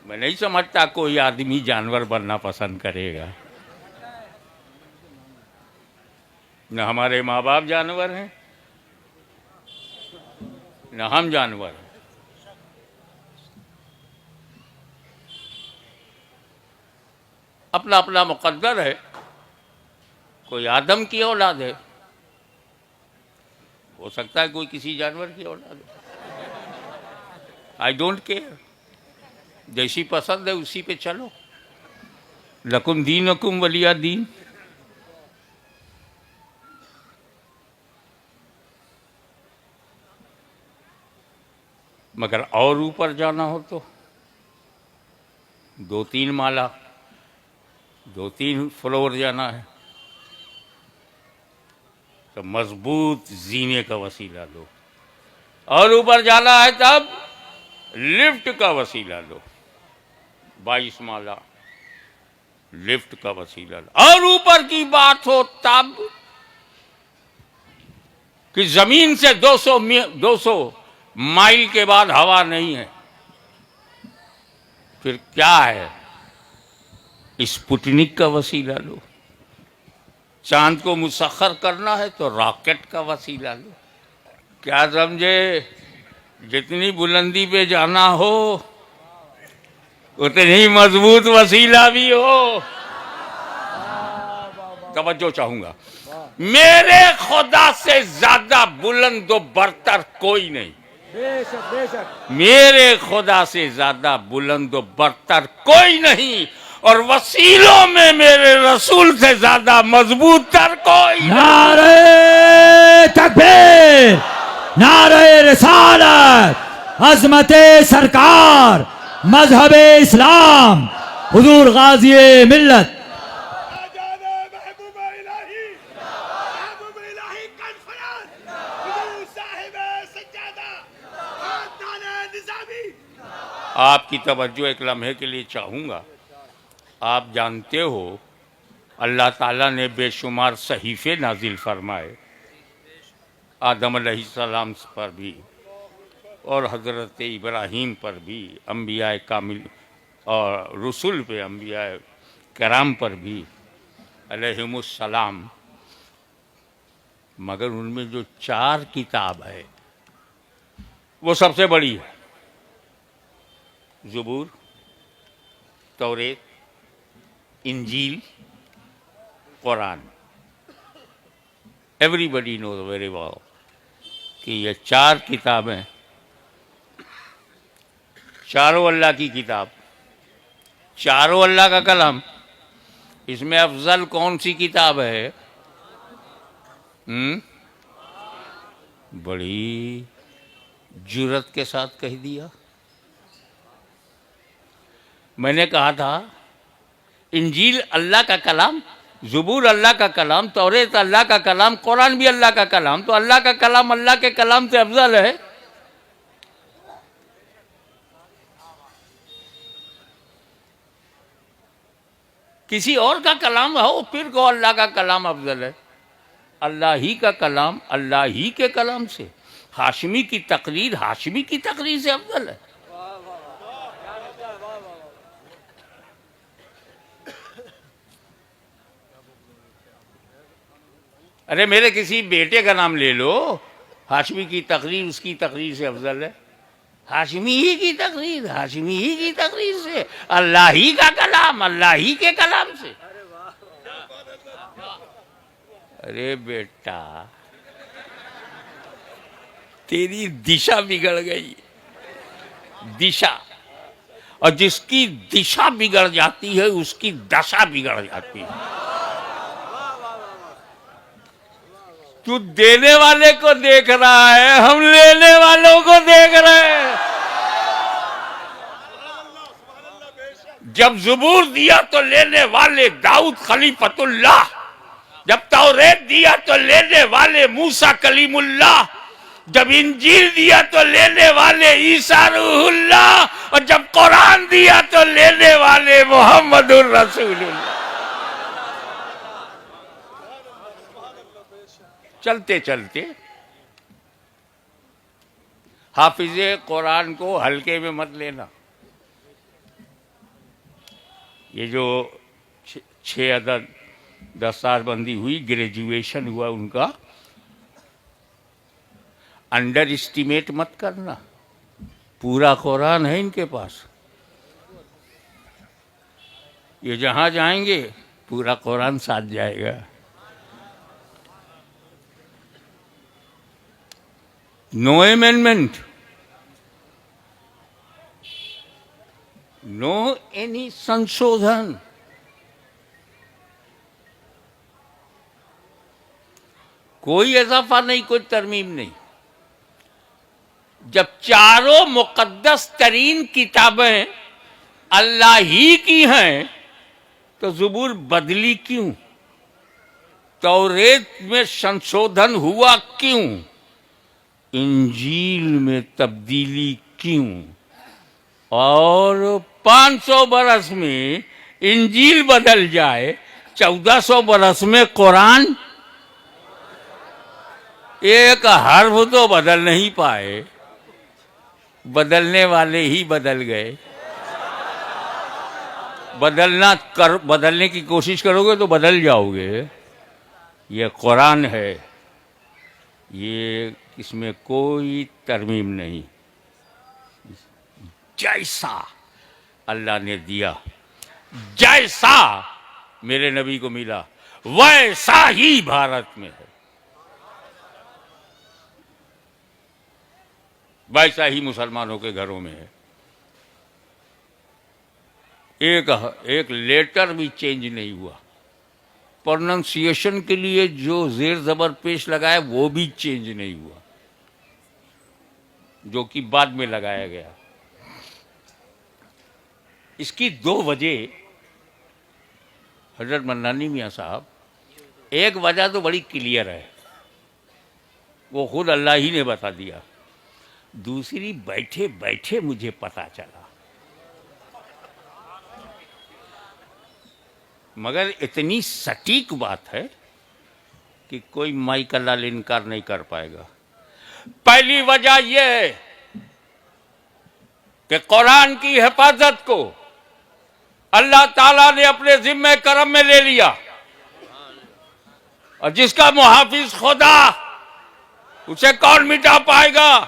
मैं नहीं समझता कोई आदमी जानवर बनना पसंद करेगा। न हमारे माँ बाप जानवर हैं, न हम जानवर हैं। अपना अपना मुकद्दर है। कोई आदम की औलाद है, हो सकता है कोई किसी जानवर की औलाद है। आई डोंट केयर, जैसी पसंद है उसी पे चलो। लकुम दीनकुम वलिया दीन। मगर और ऊपर जाना हो तो 2-3 माला, 2-3 फ्लोर जाना है तो मजबूत जीने का वसीला लो। और ऊपर जाना है तब लिफ्ट का वसीला लो। 22 माला लिफ्ट का वसीला लो। और ऊपर की बात हो तब कि जमीन से 200 माइल के बाद हवा नहीं है, फिर क्या है? स्पुतनिक का वसीला लो। चांद को मुसख्खर करना है तो रॉकेट का वसीला लो। क्या समझे? जितनी बुलंदी पे जाना हो उतनी मजबूत वसीला भी हो। तवज्जो चाहूंगा, मेरे खुदा से ज्यादा बुलंद व बरतर कोई नहीं। बेशक बेशक। मेरे खुदा से ज्यादा बुलंद व बरतर कोई नहीं, और वसीलों में मेरे रसूल से ज्यादा मजबूत तर कोई नहीं। नारे तकबीर, नारे रिसालत, अजमते सरकार, मजहबे इस्लाम, हुजूर गाजी मिल्लत। आपकी तवज्जो एक लम्हे के लिए चाहूँगा। आप जानते हो अल्लाह ताला ने बेशुमार सहीफ़े नाजिल फरमाए, आदम अलैहिस्सलाम पर भी और हज़रत इब्राहीम पर भी, अम्बिया कामिल और रसूल पे, अम्बिया कराम पर भी अलैहिमुस्सलाम। मगर उनमें जो 4 किताब है वो सबसे बड़ी है। ज़बूर, तौरेत, इंजील, कुरान। एवरीबडी नोज वेरी वेल कि ये 4 किताबें, चारों अल्लाह की किताब, चारों अल्लाह का कलाम। इसमें अफजल कौन सी किताब है? बड़ी जुर्रत के साथ कह दिया। मैंने कहा था इंजील अल्लाह का कलाम, ज़बूर अल्लाह का कलाम, तौरेत अल्लाह का कलाम, कुरान भी अल्लाह का कलाम। तो अल्लाह का कलाम अल्लाह के कलाम से अफजल है। किसी और का कलाम हो फिर को अल्लाह का कलाम अफजल है। अल्लाह ही का कलाम अल्लाह ही के कलाम से, हाशमी की तकरीर हाशमी की तकरीर से अफजल है। अरे मेरे किसी बेटे का नाम ले लो, हाशमी की तकरीर उसकी तकरीर से अफजल है। हाशमी ही की तकरीर हाशमी ही की तकरीर से, अल्लाह ही का कलाम अल्लाह ही के कलाम से। अरे बेटा, तेरी दिशा बिगड़ गई, दिशा। और जिसकी दिशा बिगड़ जाती है उसकी दशा बिगड़ जाती है। तू देने वाले को देख रहा है, हम लेने वालों को देख रहे हैं। जब ज़बूर दिया तो लेने वाले दाऊद खलीफतुल्लाह, जब तौरेत दिया तो लेने वाले मूसा कलीमुल्लाह, जब इंजील दिया तो लेने वाले ईसा रूहुल्लाह, और जब कुरान दिया तो लेने वाले मोहम्मदुर रसूलुल्लाह। चलते चलते हाफिज़े कुरान को हल्के में मत लेना। ये जो 6 अदद दस्तारबंदी हुई, ग्रेजुएशन हुआ उनका, अंडर एस्टिमेट मत करना। पूरा कुरान है इनके पास। ये जहाँ जाएंगे पूरा कुरान साथ जाएगा। नो अमेंडमेंट, नो एनी संशोधन। कोई इजाफा नहीं, कोई तरमीम नहीं। जब चारों मुकद्दस तरीन किताबें अल्लाह ही की हैं तो ज़बूर बदली क्यों? तौरेत में संशोधन हुआ क्यों? इंजील में तब्दीली क्यों? और 500 बरस में इंजील बदल जाए, 1400 बरस में कुरान एक हर्फ तो बदल नहीं पाए, बदलने वाले ही बदल गए। बदलने की कोशिश करोगे तो बदल जाओगे। ये कुरान है, ये इसमें कोई तरमीम नहीं। जैसा अल्लाह ने दिया, जैसा मेरे नबी को मिला, वैसा ही भारत में है, वैसा ही मुसलमानों के घरों में है। एक लेटर भी चेंज नहीं हुआ। प्रोनाउंसिएशन के लिए जो जेर जबर पेश लगाया वो भी चेंज नहीं हुआ, जो कि बाद में लगाया गया। इसकी 2 वजह हजरत मन्नानी मियाँ साहब, एक वजह तो बड़ी क्लियर है, वो खुद अल्लाह ही ने बता दिया। दूसरी बैठे बैठे मुझे पता चला, मगर इतनी सटीक बात है कि कोई माइक लाल इनकार नहीं कर पाएगा। पहली वजह यह है कि कुरान की हिफाजत को अल्लाह ताला ने अपने जिम्मे करम में ले लिया, और जिसका मुहाफिज खुदा, उसे कौन मिटा पाएगा?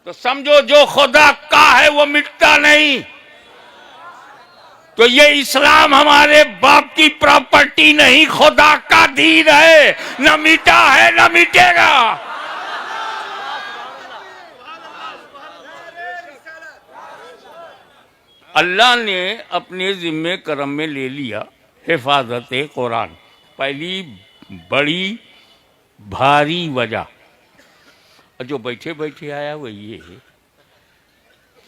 तो समझो जो खुदा का है वो मिटता नहीं। तो ये इस्लाम हमारे बाप की प्रॉपर्टी नहीं, खुदा का दीन है, न मिटा है न मिटेगा। अल्लाह ने अपने जिम्मे करम में ले लिया हिफाजत कुरान। पहली बड़ी भारी वजह, और जो बैठे बैठे आया वो ये है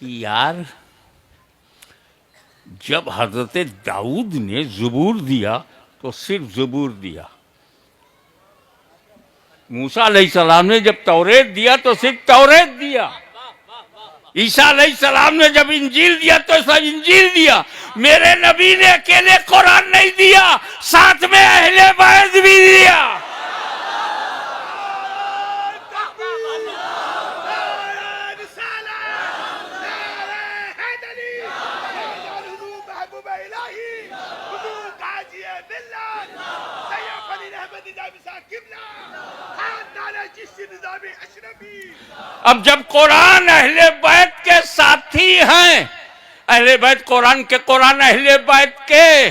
कि यार, जब हजरत दाऊद ने ज़बूर दिया तो सिर्फ ज़बूर दिया। मूसा अलैहिस्सलाम ने जब तौरेत दिया तो सिर्फ तौरेत दिया। ईसा अलैहिस्सलाम ने जब इंजील दिया तो सब इंजील दिया। मेरे नबी ने अकेले कुरान नहीं दिया, साथ में अहले बैत भी दिया। अब जब कुरान अहले बैत के साथी हैं, अहले बैत कुरान के, कुरान अहले बैत के,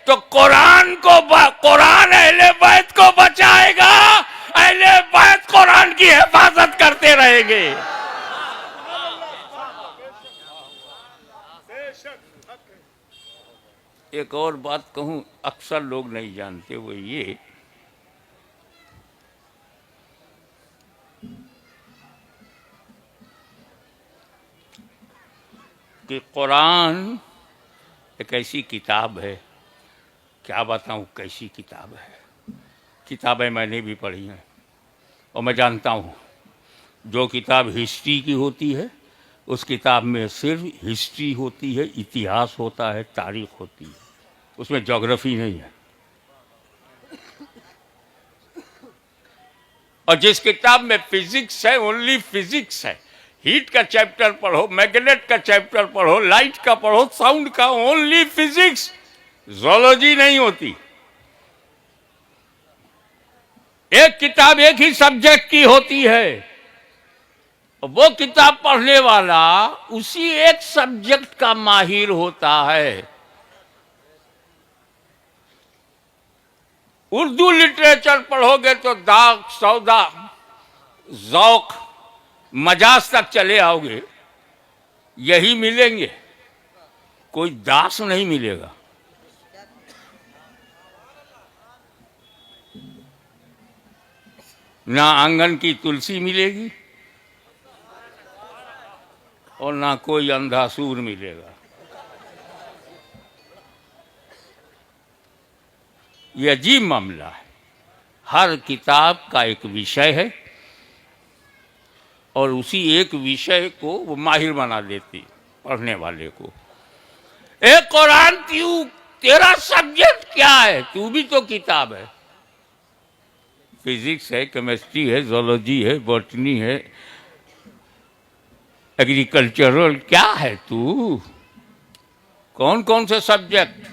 तो कुरान अहले बैत को बचाएगा, अहले बैत कुरान की हिफाजत करते रहेंगे। एक और बात कहूं, अक्सर लोग नहीं जानते, वो ये कि कुरान एक ऐसी किताब है, क्या बताऊं कैसी किताब है। किताबें मैंने भी पढ़ी हैं और मैं जानता हूं, जो किताब हिस्ट्री की होती है उस किताब में सिर्फ हिस्ट्री होती है, इतिहास होता है, तारीख होती है, उसमें ज्योग्राफी नहीं है। और जिस किताब में फिजिक्स है, ओनली फिजिक्स है, हीट का चैप्टर पढ़ो, मैग्नेट का चैप्टर पढ़ो, लाइट का पढ़ो, साउंड का, ओनली फिजिक्स, जोलॉजी नहीं होती। एक किताब एक ही सब्जेक्ट की होती है, वो किताब पढ़ने वाला उसी एक सब्जेक्ट का माहिर होता है। उर्दू लिटरेचर पढ़ोगे तो दाग सौदा जौक मजाज तक चले आओगे, यही मिलेंगे, कोई दास नहीं मिलेगा। ना आंगन की तुलसी मिलेगी और ना कोई अंधा सूर मिलेगा। यह अजीब मामला है। हर किताब का एक विषय है और उसी एक विषय को वो माहिर बना देती पढ़ने वाले को। एक कुरान तेरा सब्जेक्ट क्या है? तू भी तो किताब है। फिजिक्स है, केमिस्ट्री है, जोलॉजी है, बॉटनी है, एग्रीकल्चरल, क्या है तू? कौन कौन से सब्जेक्ट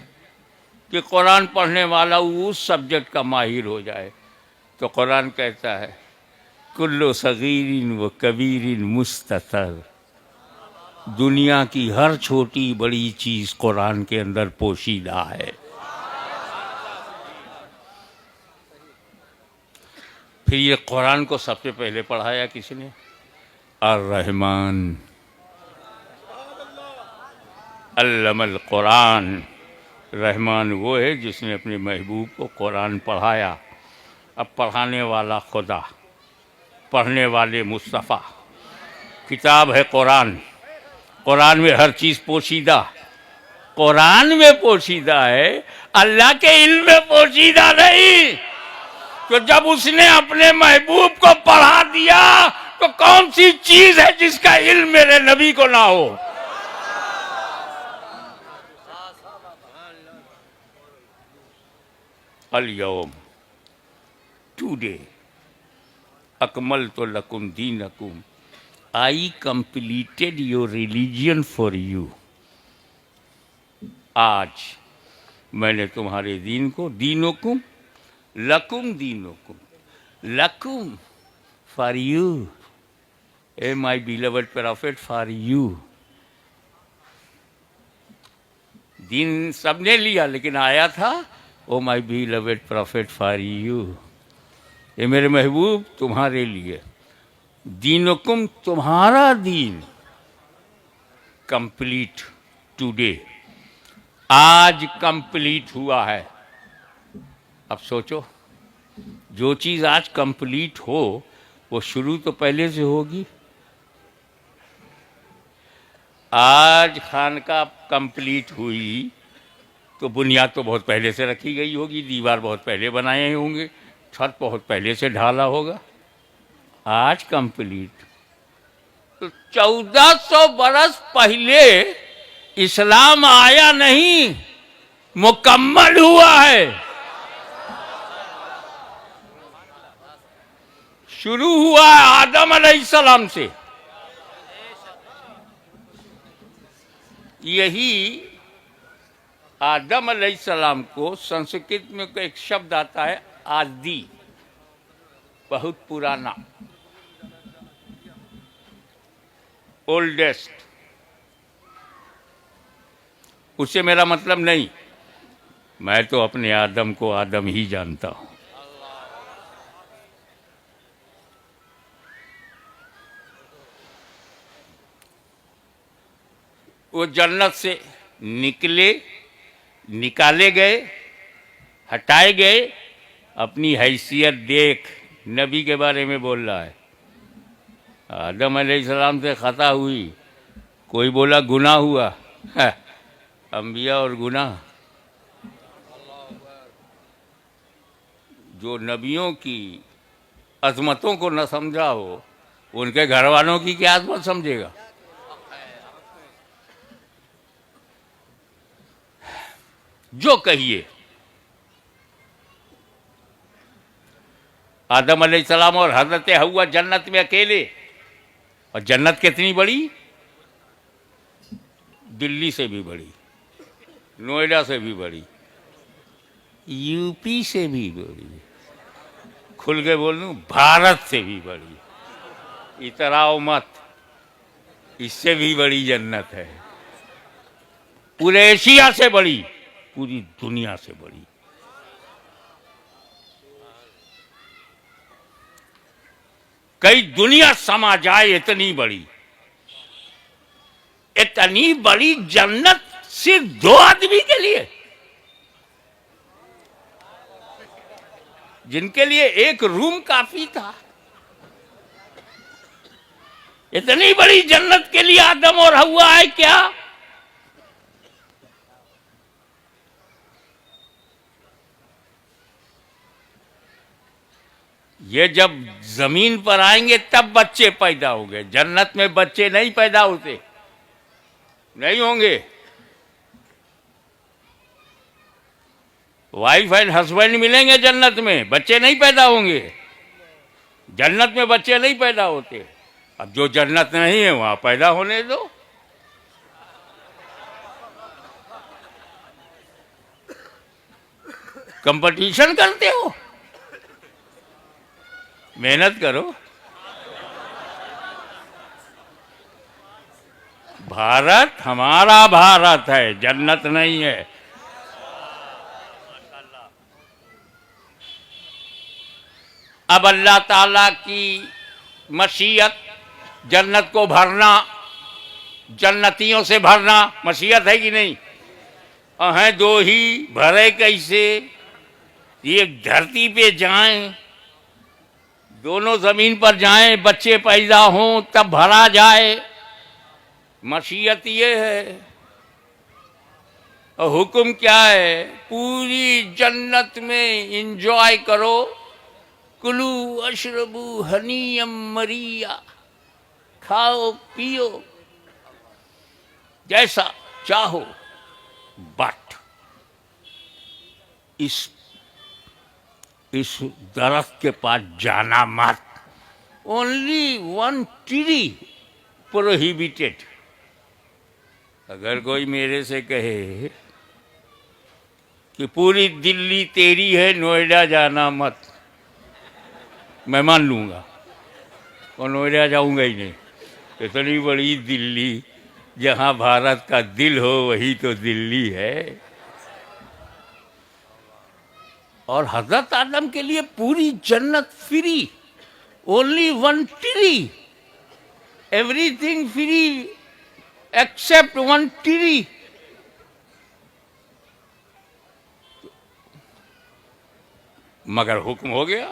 कि कुरान पढ़ने वाला उस सब्जेक्ट का माहिर हो जाए। तो कुरान कहता है कुल्लो सगीरिन व कबीरिन मुस्ततर, दुनिया की हर छोटी बड़ी चीज कुरान के अंदर पोशीदा है। फिर ये कुरान को सबसे पहले पढ़ाया किसने? अर्रहमान अल्लमल कुरान। रहमान वो है जिसने अपने महबूब को कुरान पढ़ाया। अब पढ़ाने वाला खुदा, पढ़ने वाले मुस्तफ़ा। किताब है कुरान, कुरान में हर चीज़ पोशीदा, कुरान में पोशीदा है, अल्लाह के इल्म में पोशीदा नहीं। तो जब उसने अपने महबूब को पढ़ा दिया तो कौन सी चीज है जिसका इल्म मेरे नबी को ना हो? अल यौम, टुडे अकमलतु लकुम दीनकुम, I completed your religion for you. आज मैंने तुम्हारे दीन को, दीनकुम लकुम, दीनकुम लकुम फॉर यू, ए my beloved prophet for you. दीन सबने लिया लेकिन आया था O my beloved prophet for you, ये मेरे महबूब तुम्हारे लिए। दीनकुम, तुम्हारा दीन कंप्लीट टुडे, आज कंप्लीट हुआ है। अब सोचो, जो चीज़ आज कंप्लीट हो वो शुरू तो पहले से होगी। आज खानका कंप्लीट हुई तो बुनियाद तो बहुत पहले से रखी गई होगी, दीवार बहुत पहले बनाए होंगे, छत बहुत पहले से ढाला होगा। आज कंप्लीट तो 1400 बरस पहले इस्लाम आया नहीं, मुकम्मल हुआ है। शुरू हुआ है आदम अलैहिस्सलाम से। यही आदम अलैहिस्सलाम को संस्कृत में एक शब्द आता है आदि, बहुत पुराना, ओल्डेस्ट। उससे मेरा मतलब नहीं, मैं तो अपने आदम को आदम ही जानता हूं। वो जन्नत से निकाले गए, हटाए गए। अपनी हैसियत देख, नबी के बारे में बोल रहा है। आदम अलैहिस्सलाम से खता हुई, कोई बोला गुनाह हुआ, अंबिया और गुनाह। जो नबियों की अजमतों को न समझा हो, उनके घर वालों की क्या अजमत समझेगा? जो कहिए, आदम अलैहिस्सलाम और हजरत हव्वा जन्नत में अकेले, और जन्नत कितनी बड़ी? दिल्ली से भी बड़ी, नोएडा से भी बड़ी, यूपी से भी बड़ी, खुल के बोल दूं भारत से भी बड़ी। इतराओ मत, इससे भी बड़ी जन्नत है। पूरे एशिया से बड़ी, पूरी दुनिया से बड़ी। कई दुनिया समा जाए इतनी बड़ी। इतनी बड़ी जन्नत सिर्फ 2 आदमी के लिए, जिनके लिए एक रूम काफी था। इतनी बड़ी जन्नत के लिए आदम और हव्वा है क्या? ये जब जमीन पर आएंगे तब बच्चे पैदा होंगे। जन्नत में बच्चे नहीं पैदा होते, नहीं होंगे। वाइफ एंड हस्बैंड मिलेंगे जन्नत में, बच्चे नहीं पैदा होंगे। जन्नत में बच्चे नहीं पैदा होते। अब जो जन्नत नहीं है वहां पैदा होने दो। कंपटीशन करते हो, मेहनत करो। भारत हमारा भारत है, जन्नत नहीं है। अब अल्लाह ताला की मशीयत जन्नत को भरना, जन्नतियों से भरना मशीयत है कि नहीं? हैं 2 ही, भरे कैसे? ये धरती पे जाएं, दोनों जमीन पर जाएं, बच्चे पैदा हों तब भरा जाए। मशीयत ये है। और हुक्म क्या है? पूरी जन्नत में इंजॉय करो। कुलू अशरबू हनीयम मरिया, खाओ पियो जैसा चाहो, बट इस दरख्त के पास जाना मत। Only 1 tree prohibited. अगर कोई मेरे से कहे कि पूरी दिल्ली तेरी है, नोएडा जाना मत, मैं मान लूंगा और नोएडा जाऊंगा ही नहीं। इतनी बड़ी दिल्ली, जहां भारत का दिल हो वही तो दिल्ली है। और हजरत आदम के लिए पूरी जन्नत free, only 1 tree, everything free except 1 tree. मगर हुक्म हो गया,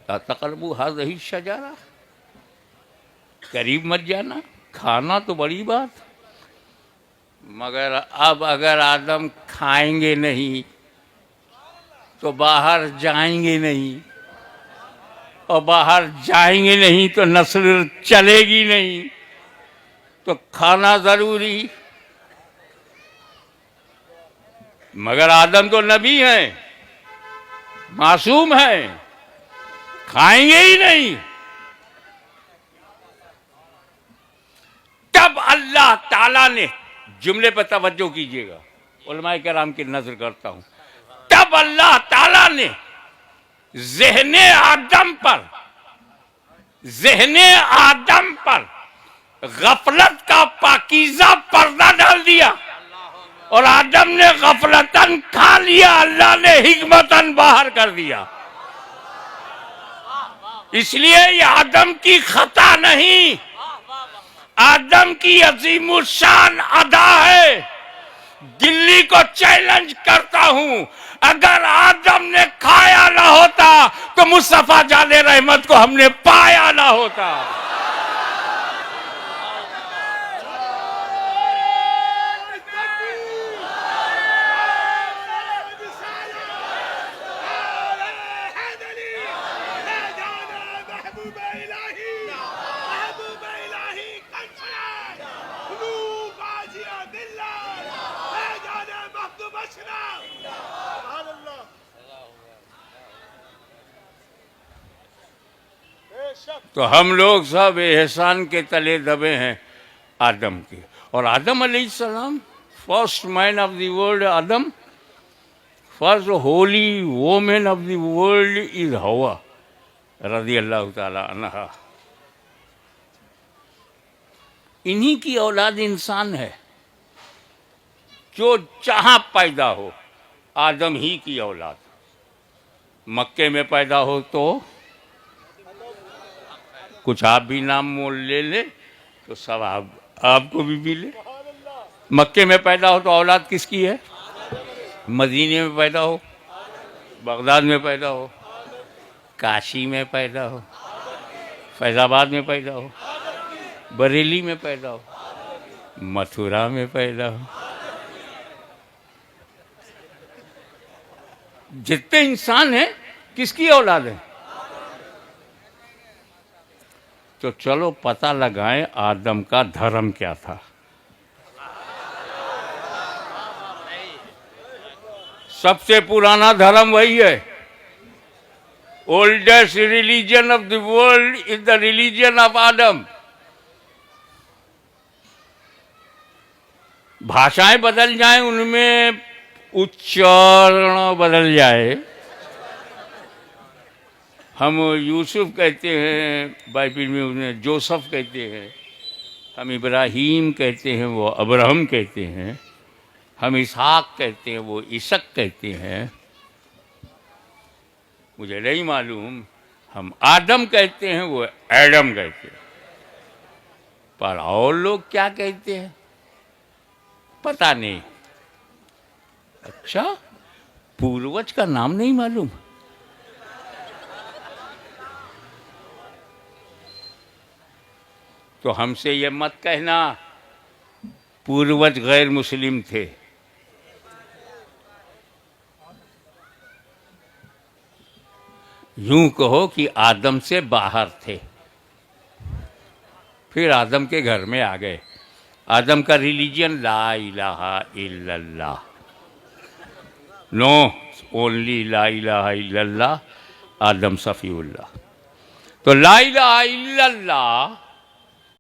ला तक़रबू हाज़िही शजरा, करीब मत जाना। खाना तो बड़ी बात, मगर अब अगर आदम खाएंगे नहीं तो बाहर जाएंगे नहीं, और बाहर जाएंगे नहीं तो नस्ल चलेगी नहीं, तो खाना जरूरी। मगर आदम तो नबी हैं, मासूम हैं, खाएंगे ही नहीं। तब अल्लाह ताला ने, जुमले पर तवज्जो कीजिएगा, उलमाए कराम की नजर करता हूं, तब अल्लाह ताला ने ज़हने आदम पर गफलत का पाकीज़ा पर्दा डाल दिया और आदम ने गफलतन खा लिया, अल्लाह ने हिकमतन बाहर कर दिया। इसलिए ये आदम की खता नहीं, आदम की अजीमुशान अदा है। दिल्ली को चैलेंज करता हूं, अगर आदम ने खाया ना होता तो मुस्तफा जाने रहमत को हमने पाया ना होता। तो हम लोग सब एहसान के तले दबे हैं आदम के। और आदम अलैहिस्सलाम, first man of the world Adam, first Holi women of the world is हवा रज़ी अल्लाह ताला अन्हा। इन्हीं की औलाद इंसान है। जो जहाँ पैदा हो, आदम ही की औलाद। मक्के में पैदा हो तो कुछ आप भी नाम मोल ले ले तो सब आपको भी मिले। मक्के में पैदा हो तो औलाद किसकी है? मदीने में पैदा हो, बगदाद में पैदा हो, काशी में पैदा हो, फैज़ाबाद में पैदा हो, बरेली में पैदा हो, मथुरा में पैदा हो। जितने इंसान हैं किसकी औलाद है? तो चलो पता लगाएं आदम का धर्म क्या था। सबसे पुराना धर्म वही है। Oldest religion of the world is the religion of Adam. भाषाएं बदल जाएं, उनमें उच्चारण बदल जाए। हम यूसुफ कहते हैं, बाइबिल में उन्हें जोसफ कहते हैं। हम इब्राहीम कहते हैं, वो अब्राहम कहते हैं। हम इसहाक कहते हैं, वो इसक कहते हैं। मुझे नहीं मालूम। हम आदम कहते हैं, वो एडम कहते हैं। पर और लोग क्या कहते हैं पता नहीं। अच्छा, पूर्वज का नाम नहीं मालूम? तो हमसे ये मत कहना पूर्वज गैर मुस्लिम थे। यूं कहो कि आदम से बाहर थे, फिर आदम के घर में आ गए। आदम का रिलीजन ला इलाहा इल्लल्लाह, नो ओनली ला इलाहा इल्लल्लाह, आदम सफ़ीउल्लाह। तो ला इलाहा इल्लल्लाह